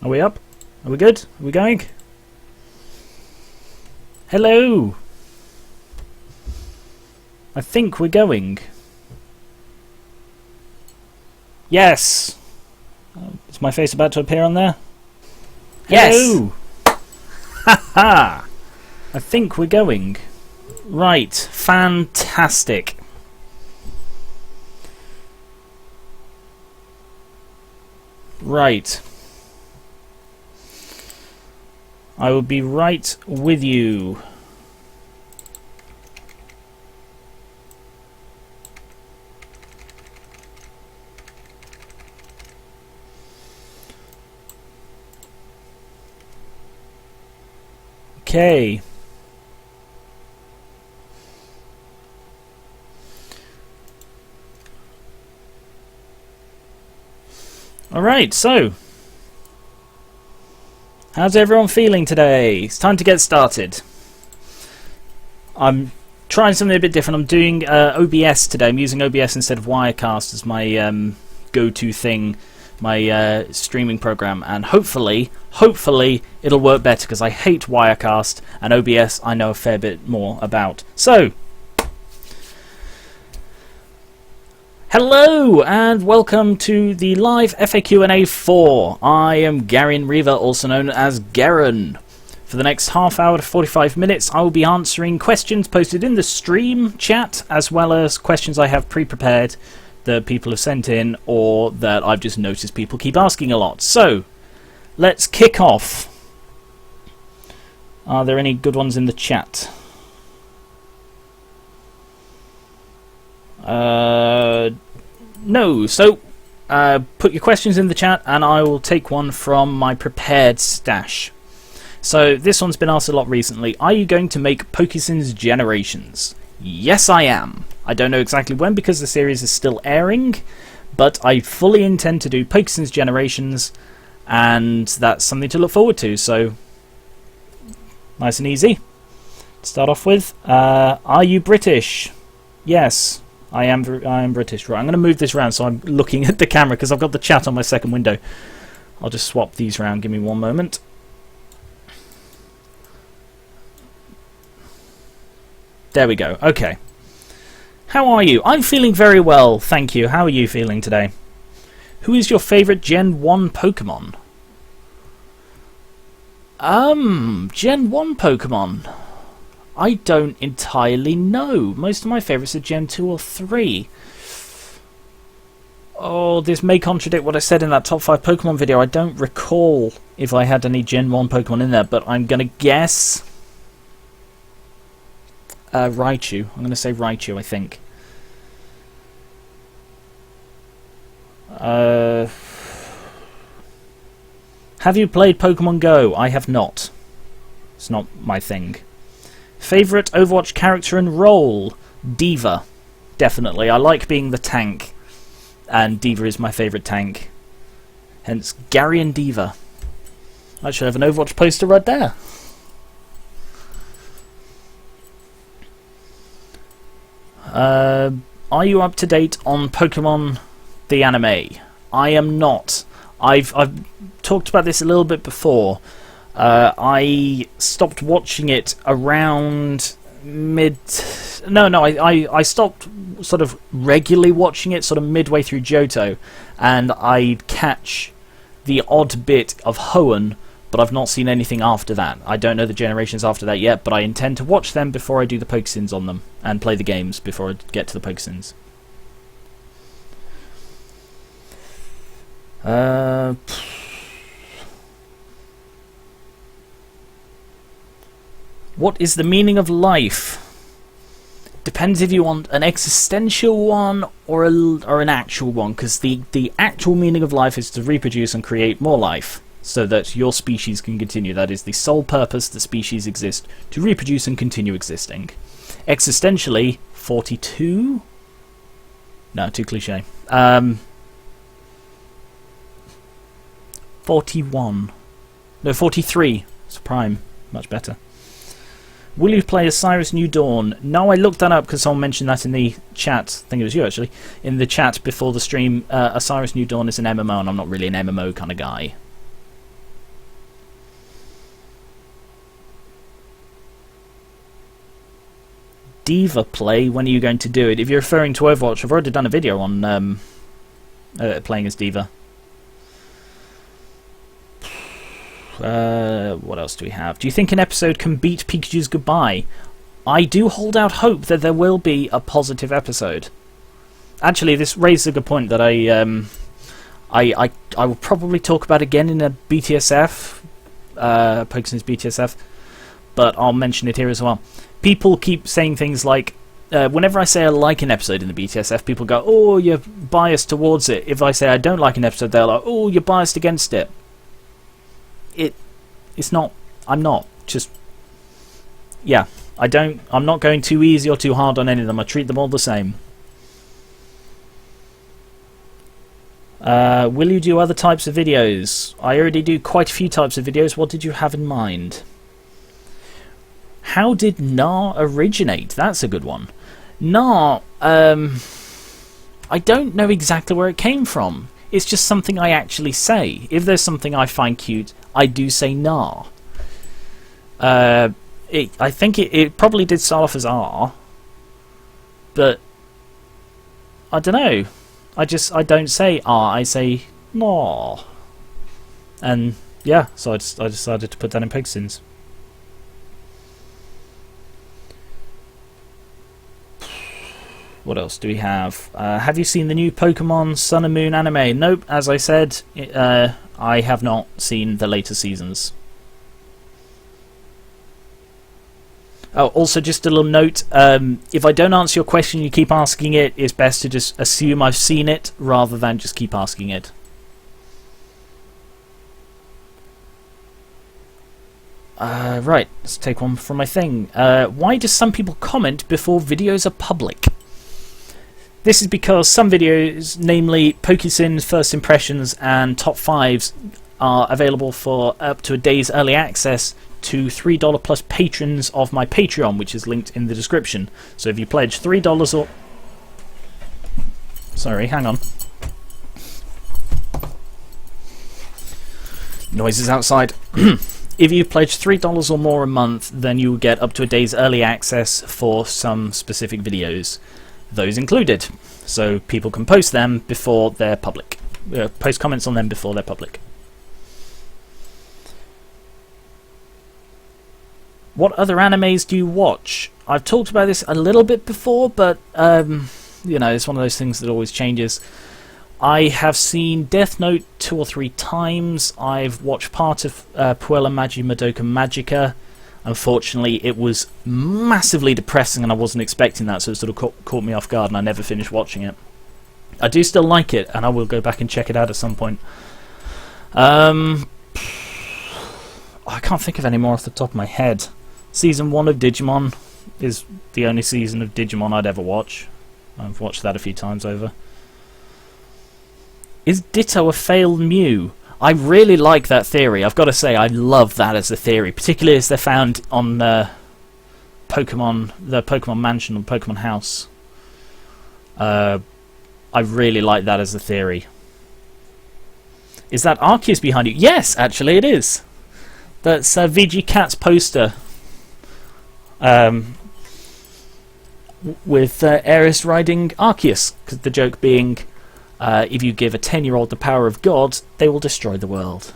Are we up? Are we good? Are we going? Hello! I think we're going. Yes! Is my face about to appear on there? Hello! Yes! Ha-ha! I think we're going. Right. Fantastic. Right. I will be right with you. Okay. Alright, so how's everyone feeling today? It's time to get started. I'm trying something a bit different. I'm doing OBS today. I'm using OBS instead of Wirecast as my go-to thing, my streaming program, and hopefully it'll work better because I hate Wirecast, and OBS I know a fair bit more about. So, hello and welcome to the live FAQ&A4. I am Geran Reaver, also known as Geran. For the next half hour to 45 minutes, I will be answering questions posted in the stream chat, as well as questions I have pre-prepared that people have sent in, or that I've just noticed people keep asking a lot. So, let's kick off. Are there any good ones in the chat? No. So, put your questions in the chat and I will take one from my prepared stash. So, this one's been asked a lot recently. Are you going to make Pokesins Generations? Yes, I am. I don't know exactly when because the series is still airing, but I fully intend to do Pokesins Generations, and that's something to look forward to. So, nice and easy to start off with. Are you British? Yes, I am British. Right, I'm going to move this around so I'm looking at the camera because I've got the chat on my second window. I'll just swap these around. Give me one moment. There we go. Okay. How are you? I'm feeling very well, thank you. How are you feeling today? Who is your favourite Gen 1 Pokemon? Gen 1 Pokemon. I don't entirely know. Most of my favourites are Gen 2 or 3. Oh, this may contradict what I said in that top 5 Pokemon video. I don't recall if I had any Gen 1 Pokemon in there, but I'm going to guess Raichu. I'm going to say Raichu, I think. Have you played Pokemon Go? I have not. It's not my thing. Favourite Overwatch character and role? Diva. Definitely. I like being the tank, and Diva is my favourite tank. Hence, Gary and Diva. I should have an Overwatch poster right there. Are you up to date on Pokemon the anime? I am not. I've talked about this a little bit before. I stopped watching it around I stopped sort of regularly watching it sort of midway through Johto, and I'd catch the odd bit of Hoenn, but I've not seen anything after that. I don't know the generations after that yet, but I intend to watch them before I do the Pokesins on them, and play the games before I get to the Pokesins. What is the meaning of life? Depends if you want an existential one or an actual one, because the actual meaning of life is to reproduce and create more life, so that your species can continue. That is the sole purpose that species exist, to reproduce and continue existing. Existentially, 42? No, too cliche. 41. No, 43. It's prime. Much better. Will you play Osiris New Dawn? No, I looked that up because someone mentioned that in the chat. I think it was you, actually. In the chat before the stream. Osiris New Dawn is an MMO, and I'm not really an MMO kind of guy. Diva play? When are you going to do it? If you're referring to Overwatch, I've already done a video on playing as Diva. What else do we have? Do you think an episode can beat Pikachu's goodbye? I do hold out hope that there will be a positive episode. Actually, this raises a good point that I will probably talk about again in a BTSF, Pokeson's BTSF, but I'll mention it here as well. People keep saying things like, whenever I say I like an episode in the BTSF, people go, oh, you're biased towards it. If I say I don't like an episode, they're like, oh, you're biased against it. It's not. I'm not. Just, yeah. I'm not going too easy or too hard on any of them. I treat them all the same. Will you do other types of videos? I already do quite a few types of videos. What did you have in mind? How did NAR originate? That's a good one. NAR, I don't know exactly where it came from. It's just something I actually say. If there's something I find cute, I do say NAR. I think it probably did start off as R, but I don't know. I don't say R, I say NAR. And yeah, so I decided to put that in Pokesons. What else do we have? Have you seen the new Pokemon Sun and Moon anime? Nope, as I said, I have not seen the later seasons. Oh, also just a little note, if I don't answer your question, you keep asking it, it's best to just assume I've seen it, rather than just keep asking it. Right, let's take one from my thing. Why do some people comment before videos are public? This is because some videos, namely Pokesins, First Impressions and Top 5s, are available for up to a day's early access to $3 plus patrons of my Patreon, which is linked in the description. So if you pledge $3 or... Sorry, hang on. Noises outside. If you pledge $3 or more a month, then you will get up to a day's early access for some specific videos. Those included. So people can post them before they're public. Post comments on them before they're public. What other animes do you watch? I've talked about this a little bit before, but you know, it's one of those things that always changes. I have seen Death Note 2 or 3 times. I've watched part of Puella Magi Madoka Magica. Unfortunately, it was massively depressing and I wasn't expecting that, so it sort of caught me off guard and I never finished watching it. I do still like it, and I will go back and check it out at some point. I can't think of any more off the top of my head. Season 1 of Digimon is the only season of Digimon I'd ever watch. I've watched that a few times over. Is Ditto a failed Mew? I really like that theory. I've got to say, I love that as a theory, particularly as they're found on the Pokemon Mansion or Pokemon House. I really like that as a theory. Is that Arceus behind you? Yes, actually it is. That's VG Cat's poster. With Aeris riding Arceus. 'Cause the joke being, if you give a 10-year-old the power of God, they will destroy the world.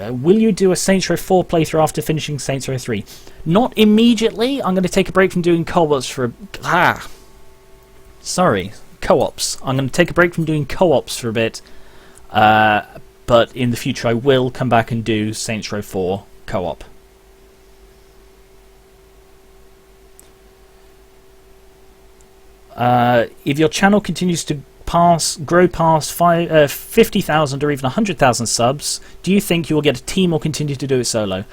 Will you do a Saints Row 4 playthrough after finishing Saints Row 3? Not immediately. I'm going to take a break from doing co-ops for co-ops. I'm going to take a break from doing co-ops for a bit. But in the future I will come back and do Saints Row 4 co-op. If your channel continues to grow past 50,000 or even 100,000 subs, do you think you will get a team or continue to do it solo?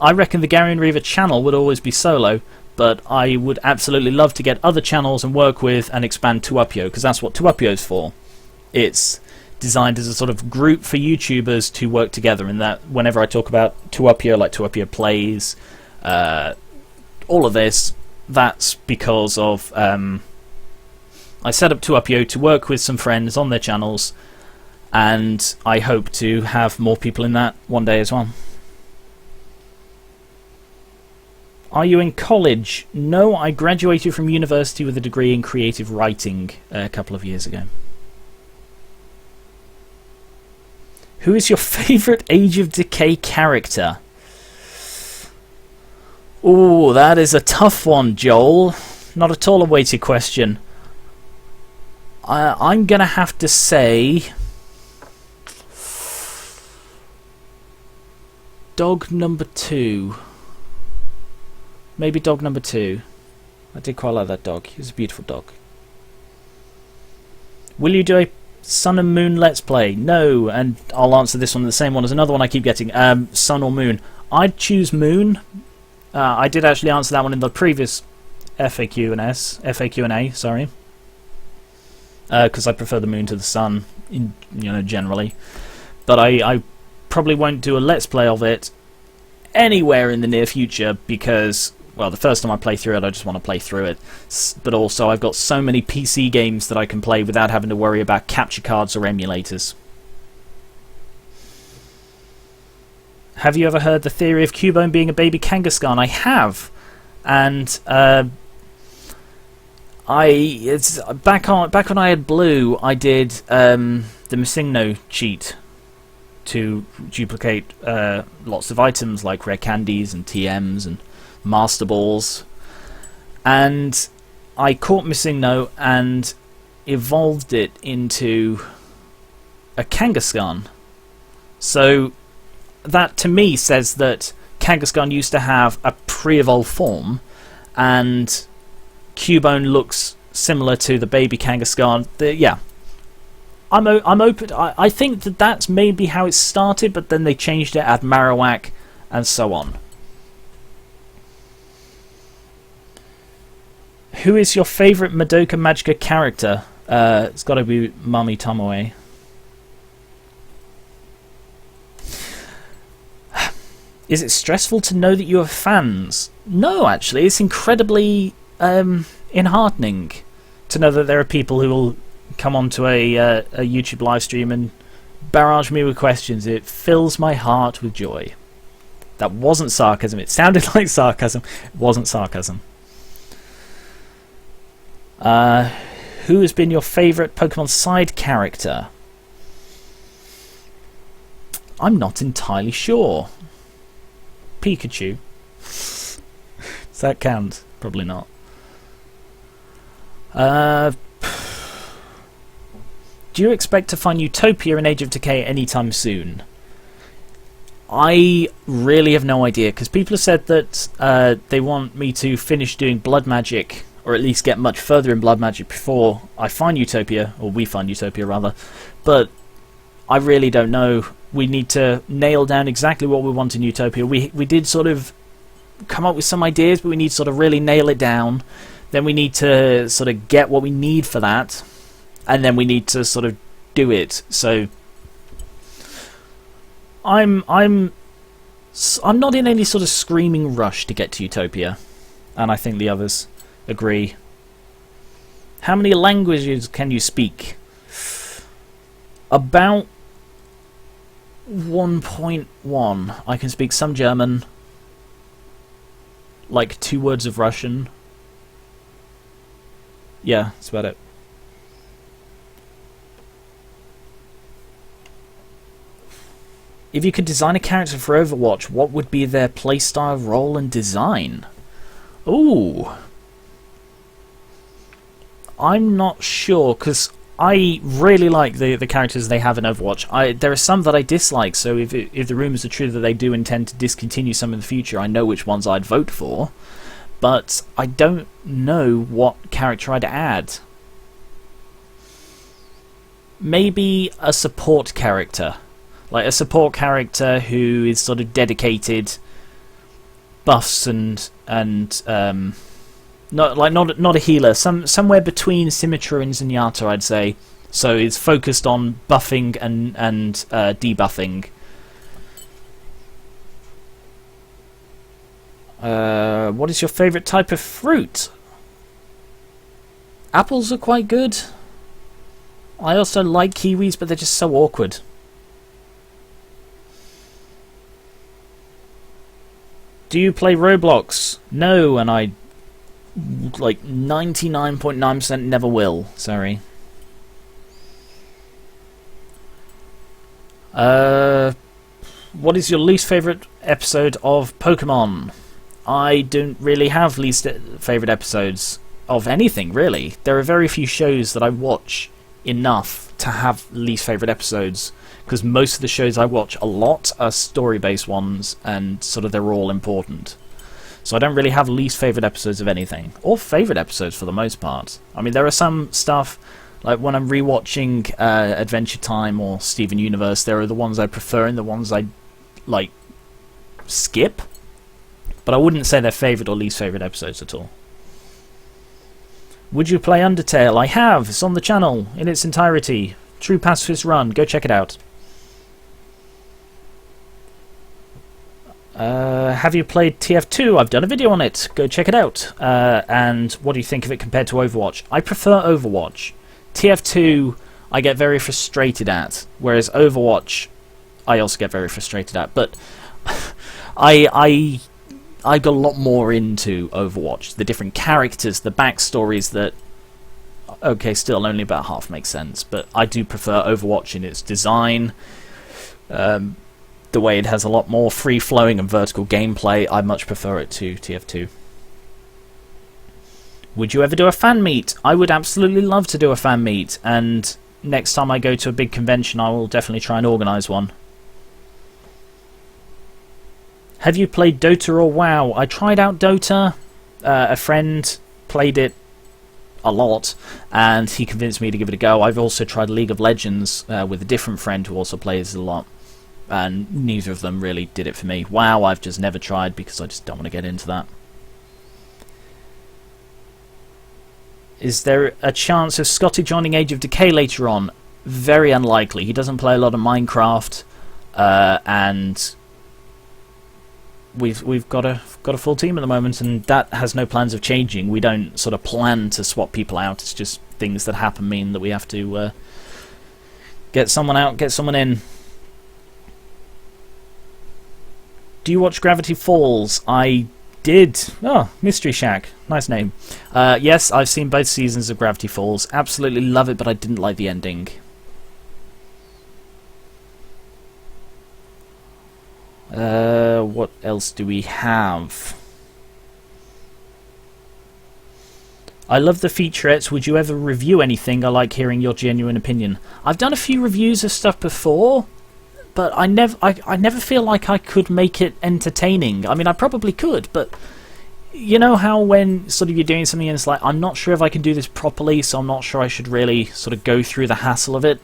I reckon the Gary and Reaver channel would always be solo, but I would absolutely love to get other channels and work with and expand 2UPYO, because that's what 2UPYO is for. It's designed as a sort of group for YouTubers to work together, and that whenever I talk about 2UPYO, like 2UPYO Plays, all of this, that's because of... I set up 2UPYO to work with some friends on their channels and I hope to have more people in that one day as well. Are you in college? No, I graduated from university with a degree in creative writing a couple of years ago. Who is your favourite Age of Decay character? Oh, that is a tough one, Joel. Not at all a weighted question. I'm going to have to say... dog number 2. Maybe dog number 2. I did quite like that dog. He was a beautiful dog. Will you do a Sun and Moon Let's Play? No, and I'll answer this one the same one as another one I keep getting. Sun or Moon? I'd choose Moon. I did actually answer that one in the previous FAQ&A, sorry. Because I prefer the Moon to the Sun, generally. But I probably won't do a Let's Play of it anywhere in the near future because, well, the first time I play through it, I just want to play through it. But also, I've got so many PC games that I can play without having to worry about capture cards or emulators. Have you ever heard the theory of Cubone being a baby Kangaskhan? I have, and it's back when I had Blue, I did the Missingno cheat to duplicate lots of items like rare candies and TMs and Master Balls, and I caught Missingno and evolved it into a Kangaskhan. So that to me says that Kangaskhan used to have a pre-evolved form, and Cubone looks similar to the baby Kangaskhan. Yeah, I'm open. I think that that's maybe how it started, but then they changed it at Marowak and so on. Who is your favourite Madoka Magica character? It's got to be Mami Tomoe. Is it stressful to know that you have fans? No, actually, it's incredibly enheartening to know that there are people who will come onto a YouTube live stream and barrage me with questions. It fills my heart with joy. That wasn't sarcasm. It sounded like sarcasm. It wasn't sarcasm. Who has been your favourite Pokemon side character? I'm not entirely sure. Pikachu. Does that count? Probably not. Do you expect to find Utopia in Age of Decay anytime soon? I really have no idea, because people have said that they want me to finish doing Blood Magic, or at least get much further in Blood Magic before I find Utopia, or we find Utopia rather, but I really don't know. We need to nail down exactly what we want in Utopia. We did sort of come up with some ideas, but we need to sort of really nail it down. Then we need to sort of get what we need for that, and then we need to sort of do it. So I'm not in any sort of screaming rush to get to Utopia, and I think the others agree. How many languages can you speak? About 1.1. I can speak some German, like 2 words of Russian. Yeah, that's about it. If you could design a character for Overwatch, what would be their playstyle, role, and design? Ooh. I'm not sure, because I really like the characters they have in Overwatch. There are some that I dislike, so if the rumours are true that they do intend to discontinue some in the future, I know which ones I'd vote for. But I don't know what character I'd add. Maybe a support character. Like a support character who is sort of dedicated, buffs and not a healer, somewhere between Symmetra and Zenyatta, I'd say. So it's focused on buffing and debuffing. What is your favourite type of fruit? Apples are quite good. I also like Kiwis, but they're just so awkward. Do you play Roblox? No, and I like 99.9% never will. Sorry. What is your least favourite episode of Pokemon? I don't really have least favourite episodes of anything, really. There are very few shows that I watch enough to have least favourite episodes, because most of the shows I watch a lot are story-based ones, and sort of they're all important. So I don't really have least favourite episodes of anything, or favourite episodes for the most part. I mean, there are some stuff, like when I'm rewatching Adventure Time or Steven Universe, there are the ones I prefer and the ones I like skip, but I wouldn't say they're favourite or least favourite episodes at all. Would you play Undertale? I have. It's on the channel in its entirety. True Pacifist Run. Go check it out. Have you played TF2? I've done a video on it. Go check it out. And what do you think of it compared to Overwatch? I prefer Overwatch. TF2 I get very frustrated at, whereas Overwatch I also get very frustrated at. But I got a lot more into Overwatch. The different characters, the backstories that, okay, still only about half makes sense, but I do prefer Overwatch in its design. The way it has a lot more free-flowing and vertical gameplay, I much prefer it to TF2. Would you ever do a fan meet? I would absolutely love to do a fan meet, and next time I go to a big convention I will definitely try and organise one. Have you played Dota or WoW? I tried out Dota. A friend played it a lot, and he convinced me to give it a go. I've also tried League of Legends with a different friend who also plays it a lot, and neither of them really did it for me. WoW I've just never tried because I just don't want to get into that. Is there a chance of Scotty joining Age of Decay later on? Very unlikely. He doesn't play a lot of Minecraft, and we've got a full team at the moment, and that has no plans of changing. We don't sort of plan to swap people out. It's just things that happen mean that we have to get someone out, get someone in. Do you watch Gravity Falls? I did. Oh, Mystery Shack. Nice name. Yes, I've seen both seasons of Gravity Falls. Absolutely love it, but I didn't like the ending. What else do we have? I love the featurettes. Would you ever review anything? I like hearing your genuine opinion. I've done a few reviews of stuff before, but I never feel like I could make it entertaining. I mean, I probably could, but you know how when sort of you're doing something and it's like, I'm not sure if I can do this properly, so I'm not sure I should really sort of go through the hassle of it.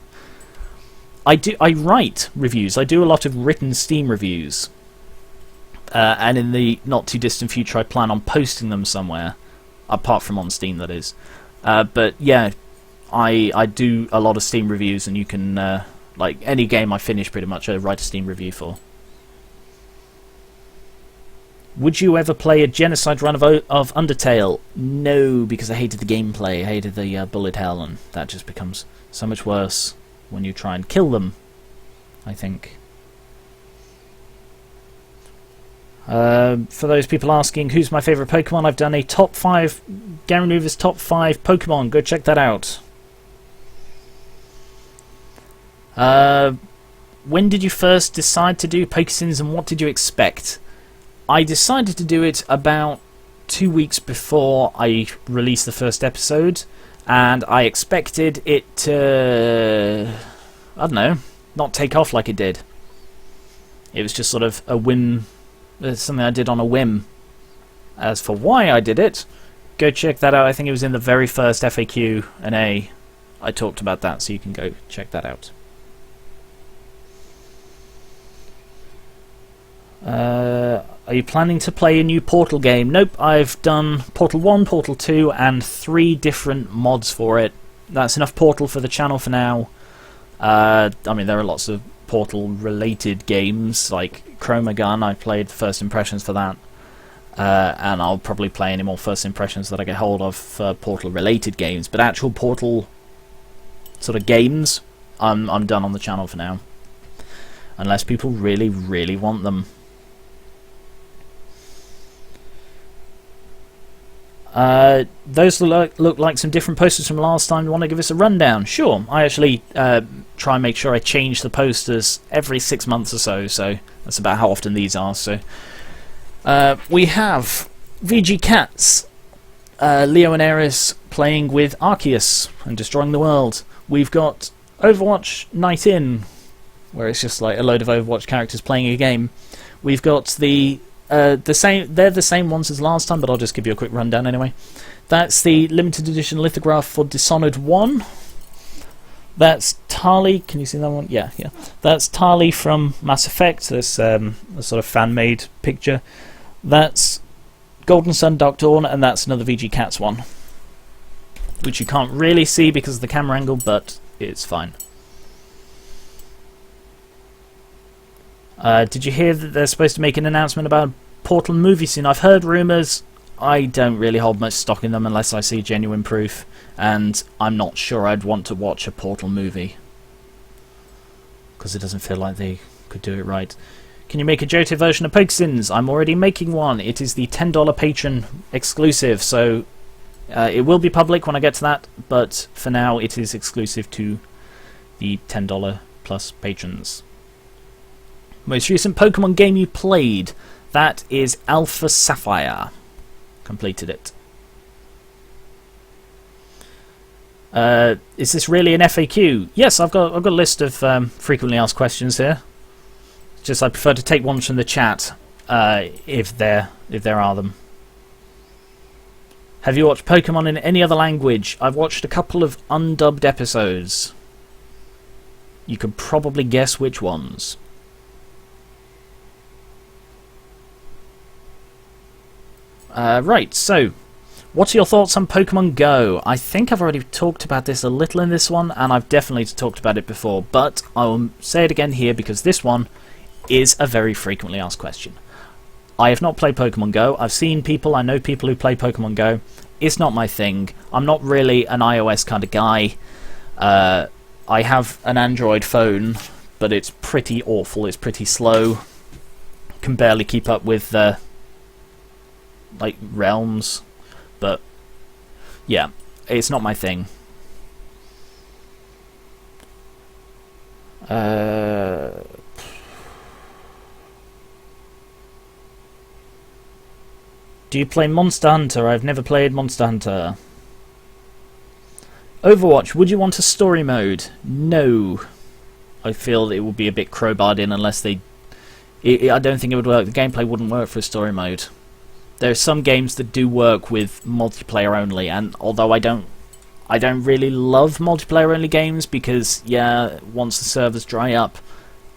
I write reviews. I do a lot of written Steam reviews, and in the not too distant future I plan on posting them somewhere, apart from on Steam, that is. But yeah, I do a lot of Steam reviews, and you can like any game I finish pretty much I write a Steam review for. Would you ever play a genocide run of Undertale? No, because I hated the gameplay. I hated the bullet hell, and that just becomes so much worse when you try and kill them, I think. For those people asking who's my favourite Pokemon, I've done a top 5, Geran top 5 Pokemon. Go check that out. When did you first decide to do Pokesims, and what did you expect? I decided to do it about 2 weeks before I released the first episode, and I expected it to, I don't know, not take off like it did. It was just sort of a whim, something I did on a whim. As for why I did it, go check that out. I think it was in the very first FAQ&A. I talked about that, so you can go check that out. Are you planning to play a new Portal game? Nope, I've done Portal 1, Portal 2, and 3 different mods for it. That's enough Portal for the channel for now. I mean, there are lots of Portal-related games, like Chroma Gun. I played First Impressions for that. And I'll probably play any more First Impressions that I get hold of for Portal-related games. But actual Portal sort of games, I'm done on the channel for now. Unless people really, really want them. Those look like some different posters from last time. You want to give us a rundown? Sure. I actually try and make sure I change the posters every 6 months or so, so that's about how often these are. So we have VG Cats, Leo and Ares playing with Arceus and destroying the world. We've got Overwatch Night In, where it's just like a load of Overwatch characters playing a game. We've got the same. They're the same ones as last time, but I'll just give you a quick rundown anyway. That's the limited edition lithograph for Dishonored 1. That's Tali. Can you see that one? Yeah. That's Tali from Mass Effect. This a sort of fan-made picture. That's Golden Sun Dark Dawn, and that's another VG Cats one, which you can't really see because of the camera angle, but it's fine. Did you hear that they're supposed to make an announcement about a Portal movie soon? I've heard rumours. I don't really hold much stock in them unless I see genuine proof, and I'm not sure I'd want to watch a Portal movie because it doesn't feel like they could do it right. Can you make a Johto version of Pokesins? I'm already making one. It is the $10 patron exclusive, so it will be public when I get to that, but for now it is exclusive to the $10 plus patrons. Most recent Pokemon game you played? That is Alpha Sapphire. Completed it. Is this really an FAQ? Yes, I've got a list of frequently asked questions here. Just I prefer to take ones from the chat if there are them. Have you watched Pokemon in any other language? I've watched a couple of undubbed episodes. You could probably guess which ones. Right, so what are your thoughts on Pokemon Go? I think I've already talked about this a little in this one, and I've definitely talked about it before, but I will say it again here because this one is a very frequently asked question. I have not played Pokemon Go. I've seen people, I know people who play Pokemon Go. It's not my thing. I'm not really an iOS kind of guy. I have an Android phone, but it's pretty awful. It's pretty slow. Can barely keep up with like Realms, but yeah, it's not my thing. Do you play Monster Hunter? I've never played Monster Hunter. Overwatch, would you want a story mode? No. I feel it would be a bit crowbarred in unless they... I don't think it would work. The gameplay wouldn't work for a story mode. There are some games that do work with multiplayer only, and although I don't really love multiplayer only games because, yeah, once the servers dry up,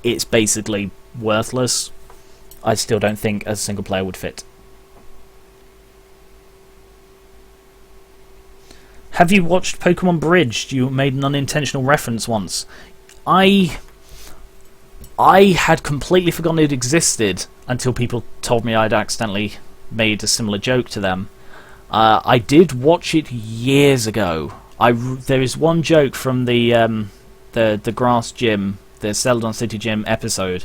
it's basically worthless. I still don't think a single player would fit. Have you watched Pokemon Bridged? You made an unintentional reference once. I had completely forgotten it existed until people told me I'd accidentally made a similar joke to them. I did watch it years ago. There is one joke from the Grass Gym, the Celadon City Gym episode,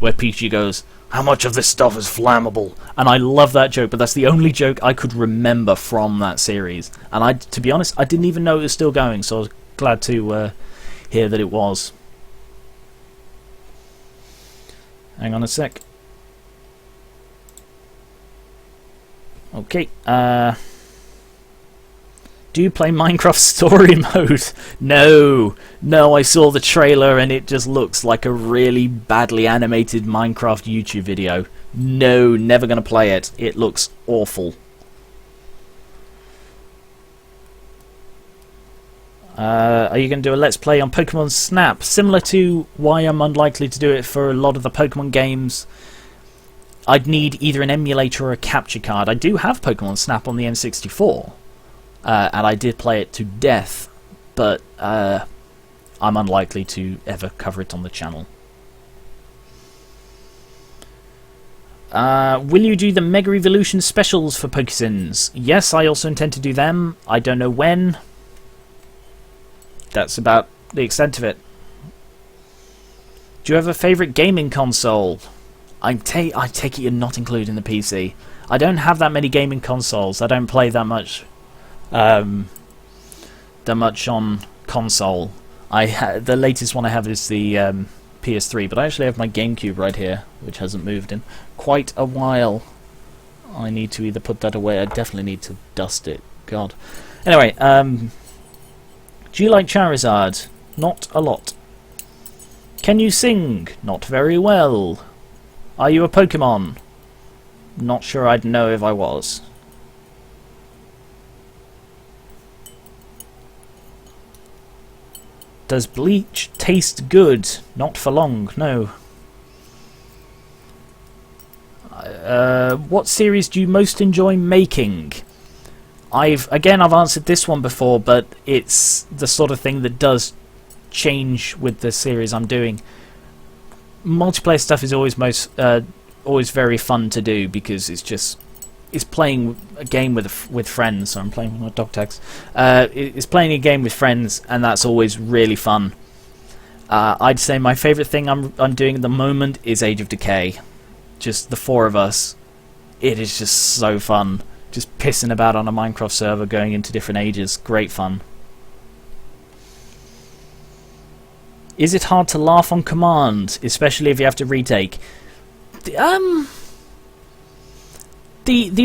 where Pichu goes, "How much of this stuff is flammable?" And I love that joke, but that's the only joke I could remember from that series. And to be honest, I didn't even know it was still going, so I was glad to hear that it was. Hang on a sec. Okay, do you play Minecraft Story Mode? No, I saw the trailer and it just looks like a really badly animated Minecraft YouTube video. No, never gonna play it. It looks awful. Are you going to do a Let's Play on Pokemon Snap? Similar to why I'm unlikely to do it for a lot of the Pokemon games, I'd need either an emulator or a capture card. I do have Pokemon Snap on the N64, and I did play it to death, but I'm unlikely to ever cover it on the channel. Will you do the Mega Evolution specials for Pokesins? Yes, I also intend to do them. I don't know when. That's about the extent of it. Do you have a favourite gaming console? I take it you're not including the PC. I don't have that many gaming consoles. I don't play that much on console. The latest one I have is the PS3, but I actually have my GameCube right here, which hasn't moved in quite a while. I need to either put that away. I definitely need to dust it. God. Anyway, do you like Charizard? Not a lot. Can you sing? Not very well. Are you a Pokemon? Not sure I'd know if I was. Does bleach taste good? Not for long, no. What series do you most enjoy making? I've answered this one before, but it's the sort of thing that does change with the series I'm doing. Multiplayer stuff is always very fun to do because it's playing a game with friends. So I'm playing with my dog tags. It's playing a game with friends, and that's always really fun. I'd say my favourite thing I'm doing at the moment is Age of Decay. Just the four of us. It is just so fun. Just pissing about on a Minecraft server, going into different ages. Great fun. Is it hard to laugh on command, especially if you have to retake? The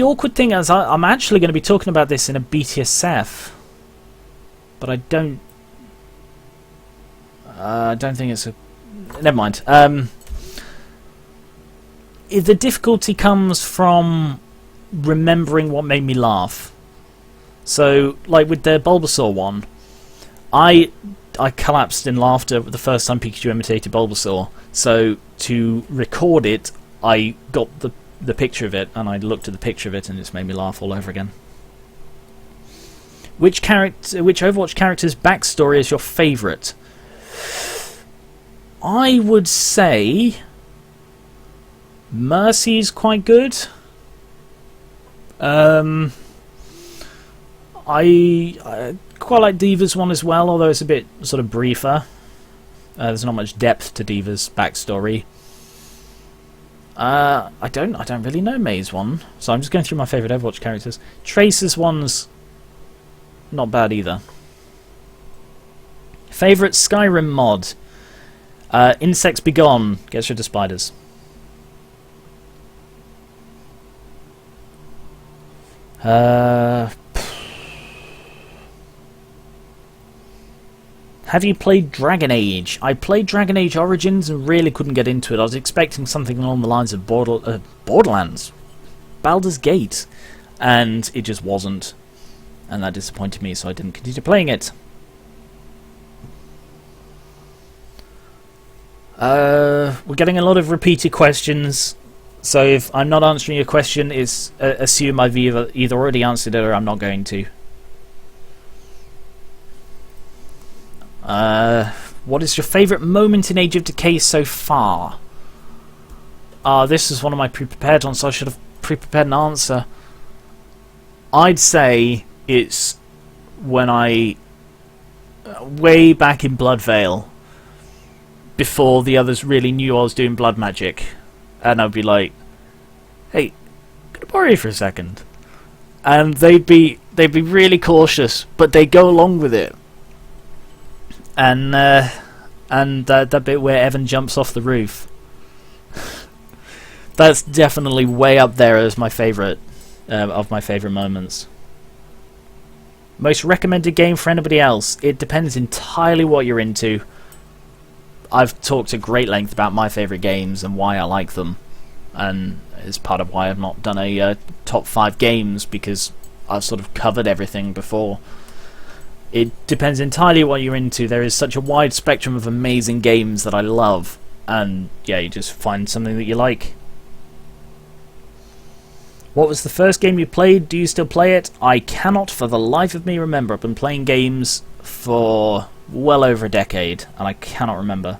awkward thing is I'm actually going to be talking about this in a BTSF, but I don't think it's a... Never mind. The difficulty comes from remembering what made me laugh. So, like with the Bulbasaur one, I collapsed in laughter the first time Pikachu imitated Bulbasaur. So to record it, I got the picture of it, and I looked at the picture of it, and it's made me laugh all over again. Which Overwatch character's backstory is your favourite? I would say Mercy's quite good. I quite like D.Va's one as well, although it's a bit sort of briefer. There's not much depth to D.Va's backstory. I don't really know May's one, so I'm just going through my favourite Overwatch characters. Tracer's one's not bad either. Favourite Skyrim mod? Insects Be Gone. Gets rid of spiders. Have you played Dragon Age? I played Dragon Age Origins and really couldn't get into it. I was expecting something along the lines of Borderlands, Baldur's Gate, and it just wasn't. And that disappointed me, so I didn't continue playing it. We're getting a lot of repeated questions, so if I'm not answering your question, assume I've either already answered it or I'm not going to. What is your favourite moment in Age of Decay so far? This is one of my pre-prepared ones, so I should have pre-prepared an answer. I'd say it's when way back in Bloodvale, before the others really knew I was doing blood magic, and I'd be like, "Hey, can I borrow you for a second?" And they'd be really cautious, but they'd go along with it. And that bit where Evan jumps off the roof, that's definitely way up there as my favourite of my favourite moments. Most recommended game for anybody else? It depends entirely what you're into. I've talked at great length about my favourite games and why I like them, and it's part of why I've not done a top 5 games, because I've sort of covered everything before. It depends entirely what you're into. There is such a wide spectrum of amazing games that I love, and yeah, you just find something that you like. What was the first game you played? Do you still play it? I cannot for the life of me remember. I've been playing games for well over a decade, and I cannot remember.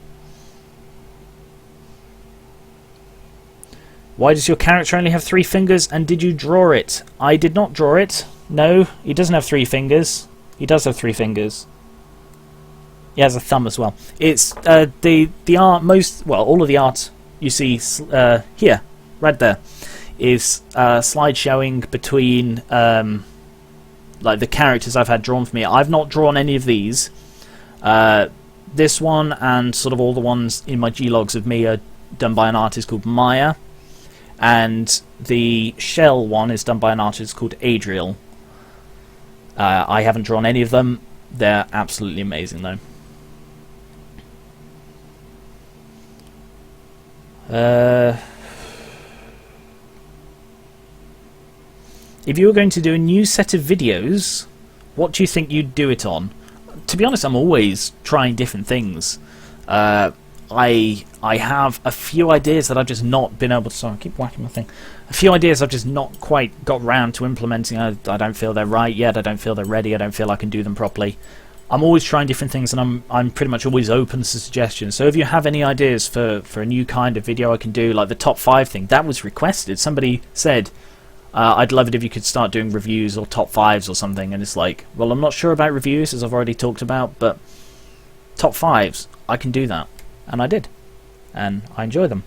Why does your character only have 3 fingers, and did you draw it? I did not draw it. No, he doesn't have 3 fingers. He does have 3 fingers. He has a thumb as well. It's the art all of the art you see here, right there, is slide showing between like the characters I've had drawn for me. I've not drawn any of these. This one and sort of all the ones in my G-logs of me are done by an artist called Maya, and the shell one is done by an artist called Adriel. I haven't drawn any of them. They're absolutely amazing though. If you were going to do a new set of videos, what do you think you'd do it on? To be honest, I'm always trying different things. I have a few ideas that I've just not been able to... Sorry, I keep whacking my thing. A few ideas I've just not quite got round to implementing. I don't feel they're right yet. I don't feel they're ready. I don't feel I can do them properly. I'm always trying different things, and I'm pretty much always open to suggestions. So if you have any ideas for a new kind of video I can do, like the top 5 thing, that was requested. Somebody said, I'd love it if you could start doing reviews or top 5s or something. And it's like, well, I'm not sure about reviews, as I've already talked about, but top 5s, I can do that. And I did. And I enjoy them.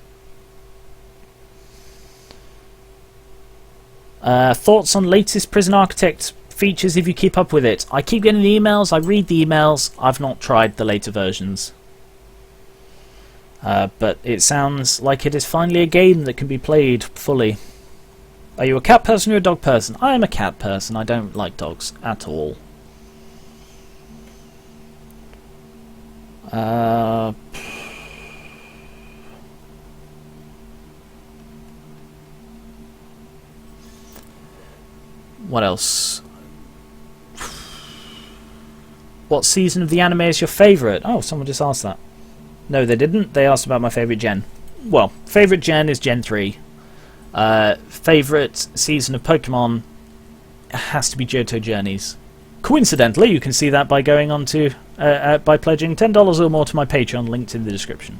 Thoughts on latest Prison Architect features if you keep up with it? I keep getting the emails, I read the emails, I've not tried the later versions. But it sounds like it is finally a game that can be played fully. Are you a cat person or a dog person? I am a cat person, I don't like dogs at all. What else? What season of the anime is your favourite? Oh, someone just asked that. No, they didn't. They asked about my favourite gen. Well, favourite gen is Gen 3. Favourite season of Pokemon has to be Johto Journeys. Coincidentally, you can see that by going on to by pledging $10 or more to my Patreon, linked in the description.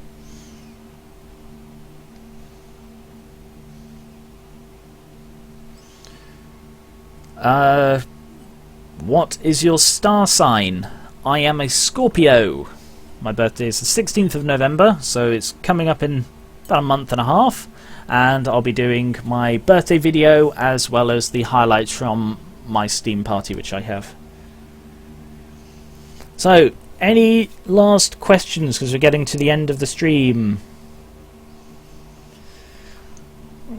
What is your star sign? I am a Scorpio. My birthday is the 16th of November, so it's coming up in about a month and a half, and I'll be doing my birthday video as well as the highlights from my Steam party which I have. So, any last questions, because we're getting to the end of the stream?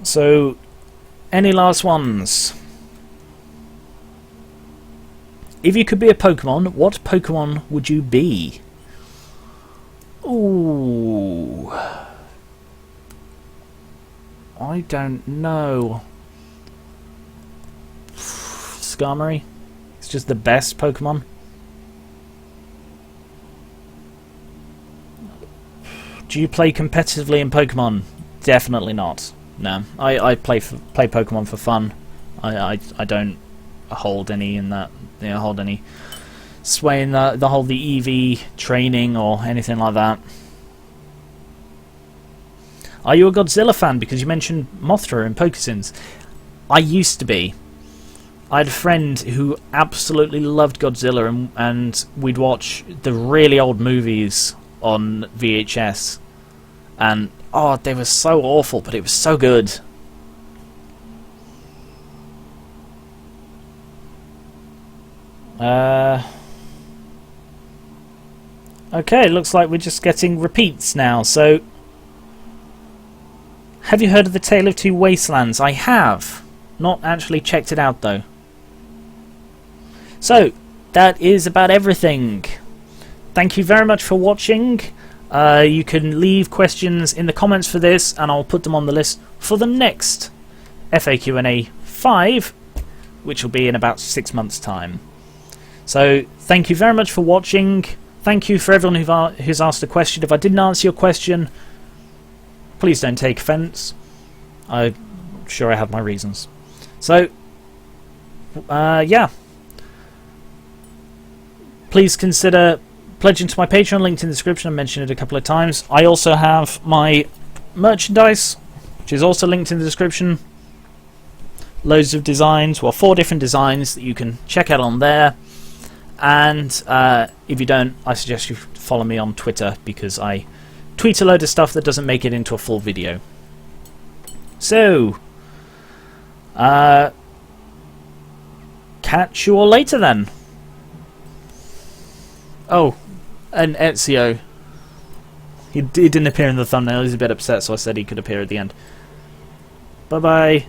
So, any last ones? If you could be a Pokemon, what Pokemon would you be? Ooh, I don't know. Skarmory? It's just the best Pokemon. Do you play competitively in Pokemon? Definitely not. No, I play Pokemon for fun. I don't hold any in that. Hold any sway in the whole the EV training or anything like that. Are you a Godzilla fan? Because you mentioned Mothra in Pokesins. I used to be. I had a friend who absolutely loved Godzilla, and we'd watch the really old movies on VHS, and oh, they were so awful, but it was so good. Okay, looks like we're just getting repeats now. So, have you heard of the Tale of Two Wastelands? I have. Not actually checked it out though. So, that is about everything. Thank you very much for watching. You can leave questions in the comments for this, and I'll put them on the list for the next FAQ&A 5, which will be in about 6 months' time. So, thank you very much for watching. Thank you for everyone who's asked a question. If I didn't answer your question, please don't take offence. I'm sure I have my reasons. So, yeah. Please consider pledging to my Patreon, linked in the description. I mentioned it a couple of times. I also have my merchandise, which is also linked in the description. Loads of designs, well, 4 different designs that you can check out on there. And if you don't, I suggest you follow follow me on Twitter, because I tweet a load of stuff that doesn't make it into a full video. So, catch you all later then. Oh, and Ezio. He didn't appear in the thumbnail. He's a bit upset, so I said he could appear at the end. Bye-bye.